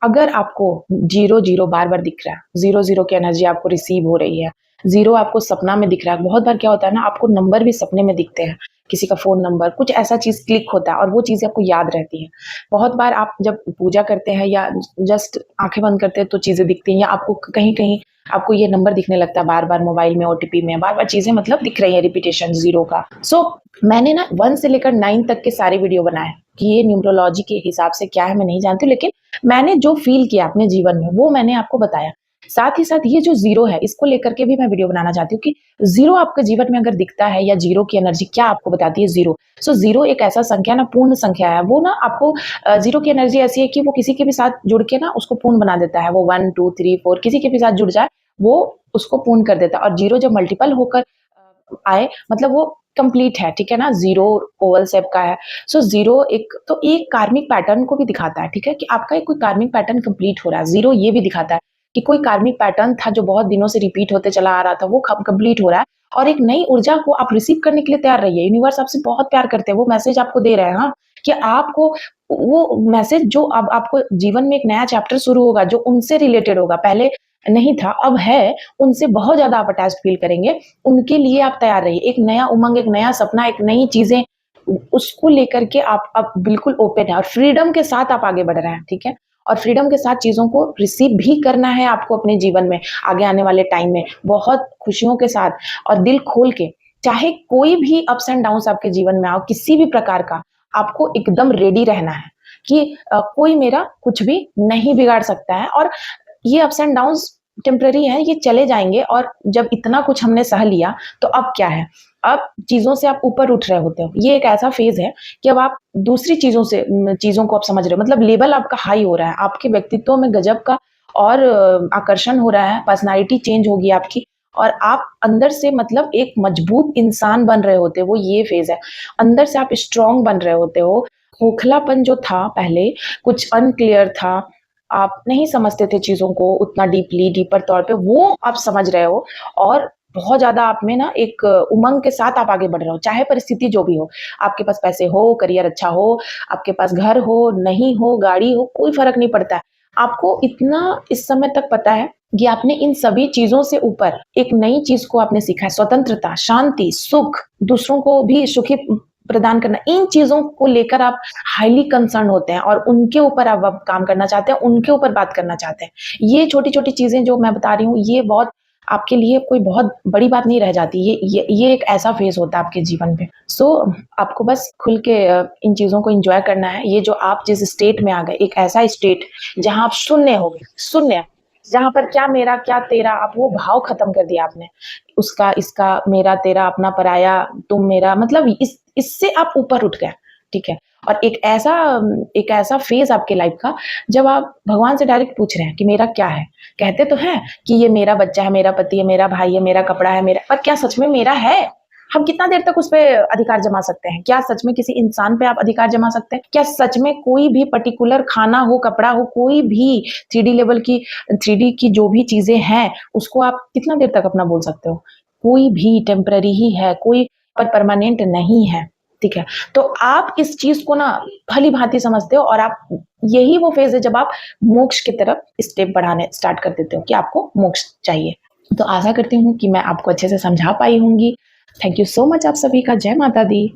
अगर आपको 0-0 बार-बार दिख रहा है, 0-0 की एनर्जी आपको रिसीव हो रही है, 0 आपको सपना में दिख रहा है, बहुत बार क्या होता है ना, आपको नंबर भी सपने में दिखते हैं, किसी का फ़ोन नंबर, कुछ ऐसा चीज़ क्लिक होता है और वो चीज़ें आपको याद रहती हैं। बहुत बार आप जब पूजा करते हैं या जस्ट आँखें बंद करते हैं तो चीज़ें दिखती हैं, या आपको कहीं-कहीं आपको ये नंबर दिखने लगता है बार-बार मोबाइल में, ओटीपी में, बार-बार चीज़ें मतलब दिख रही हैं रिपिटेशन 0 का। सो मैंने ना 1 से लेकर 9 तक के सारे वीडियो बनाए हैं, कि ये न्यूमरोलॉजी के हिसाब से क्या है मैं नहीं जानती हूँ, लेकिन मैंने जो फ़ील किया अपने जीवन में वो मैंने आपको बताया। साथ ही साथ ये जो 0 है इसको लेकर के भी मैं वीडियो बनाना चाहती हूँ कि 0 आपके जीवन में अगर दिखता है या 0 की एनर्जी क्या आपको बताती है 0। सो 0 एक ऐसा संख्या ना, पूर्ण संख्या है। वो ना आपको 0 की एनर्जी ऐसी है कि वो किसी के भी साथ जुड़ के ना उसको पूर्ण बना देता है। वो 1, 2, 3, 4 किसी के भी साथ जुड़ जाए, वो उसको पूर्ण कर देता है। और 0 जब मल्टीपल होकर आए मतलब वो कंप्लीट है, ठीक है ना? 0 ओवल शेप का है। सो 0 एक कार्मिक पैटर्न को भी दिखाता है, ठीक है? कि आपका एक कोई कार्मिक पैटर्न कंप्लीट हो रहा है। 0 ये भी दिखाता है कि कोई कार्मिक पैटर्न था जो बहुत दिनों से रिपीट होते चला आ रहा था, वो कंप्लीट हो रहा है और एक नई ऊर्जा को आप रिसीव करने के लिए तैयार रहिए। यूनिवर्स आपसे बहुत प्यार करते हैं, वो मैसेज आपको दे रहे हैं, हाँ, कि आपको वो मैसेज जो अब आपको जीवन में एक नया चैप्टर शुरू होगा, जो उनसे रिलेटेड होगा, पहले नहीं था, अब है, उनसे बहुत ज़्यादा आप अटैच्ड फील करेंगे, उनके लिए आप तैयार रहिए। एक नया उमंग, एक नया सपना, एक नई चीज़ें उसको लेकर के आप अब बिल्कुल ओपन है और फ्रीडम के साथ आप आगे बढ़ रहे हैं, ठीक है? और फ्रीडम के साथ चीज़ों को रिसीव भी करना है आपको अपने जीवन में, आगे आने वाले टाइम में, बहुत खुशियों के साथ और दिल खोल के। चाहे कोई भी अप्स एंड डाउन्स आपके जीवन में आओ, किसी भी प्रकार का, आपको एकदम रेडी रहना है कि कोई मेरा कुछ भी नहीं बिगाड़ सकता है और ये अप्स एंड डाउन्स टेम्परेरी हैं, ये चले जाएँगे और जब इतना कुछ हमने सह लिया, तो अब क्या है? अब चीज़ों से आप ऊपर उठ रहे होते हो। ये एक ऐसा फ़ेज़ है कि अब आप दूसरी चीज़ों से चीज़ों को आप समझ रहे हो, मतलब लेवल आपका हाई हो रहा है, आपके व्यक्तित्व में गज़ब का और आकर्षण हो रहा है, पर्सनैलिटी चेंज होगी आपकी और आप अंदर से मतलब एक मजबूत इंसान बन रहे होते हो, वो ये फ़ेज़ है। अंदर से आप स्ट्रॉन्ग बन रहे होते हो। खोखलापन जो था पहले, कुछ अनक्लियर था, आप नहीं समझते थे चीज़ों को उतना डीपर तौर पे, वो आप समझ रहे हो और बहुत ज़्यादा आप में ना एक उमंग के साथ आप आगे बढ़ रहे हो, चाहे परिस्थिति जो भी हो। आपके पास पैसे हो, करियर अच्छा हो, आपके पास घर हो, नहीं हो, गाड़ी हो, कोई फ़र्क नहीं पड़ता है। आपको इतना इस समय तक पता है कि आपने इन सभी चीज़ों से ऊपर एक नई चीज़ को आपने सीखा है, स्वतंत्रता, शांति, सुख, दूसरों को भी सुखी प्रदान करना। इन चीज़ों को लेकर आप हाइली कंसर्न होते हैं और उनके ऊपर अब काम करना चाहते हैं, उनके ऊपर बात करना चाहते हैं। ये छोटी-छोटी चीज़ें जो मैं बता रही हूँ, ये बहुत आपके लिए कोई बहुत बड़ी बात नहीं रह जाती। ये एक ऐसा फ़ेज़ होता है आपके जीवन में। सो आपको बस खुल के इन चीज़ों को एन्जॉय करना है। ये जो आप जिस स्टेट में आ गए, एक ऐसा स्टेट जहाँ आप शून्य हो गए, शून्य, जहाँ पर क्या मेरा, क्या तेरा, आप वो भाव खत्म कर दिया आपने। उसका, इसका, मेरा, तेरा, अपना, पराया, तुम, मेरा, मतलब इससे आप ऊपर उठ गए, ठीक है? और एक ऐसा फ़ेज़ आपके लाइफ़ का जब आप भगवान से डायरेक्ट पूछ रहे हैं कि मेरा क्या है? कहते तो हैं कि ये मेरा बच्चा है, मेरा पति है, मेरा भाई है, मेरा कपड़ा है, मेरा, पर क्या सच में मेरा है? हम कितना देर तक उस पे अधिकार जमा सकते हैं? क्या सच में किसी इंसान पे आप अधिकार जमा सकते हैं? क्या सच में कोई भी पर्टिकुलर खाना हो, कपड़ा हो, कोई भी 3D लेवल की 3D की जो भी चीज़ें हैं, उसको आप कितना देर तक अपना बोल सकते हो? कोई भी टेम्परेरी ही है, कोई पर परमानेंट नहीं है, ठीक है? तो आप इस चीज़ को ना भली-भाँति समझते हो और आप, यही वो फ़ेज़ है जब आप मोक्ष की तरफ स्टेप बढ़ाने स्टार्ट कर देते हो कि आपको मोक्ष चाहिए। तो आशा करती हूँ कि मैं आपको अच्छे से समझा पाई होंगी। थैंक यू सो मच आप सभी का। जय माता दी।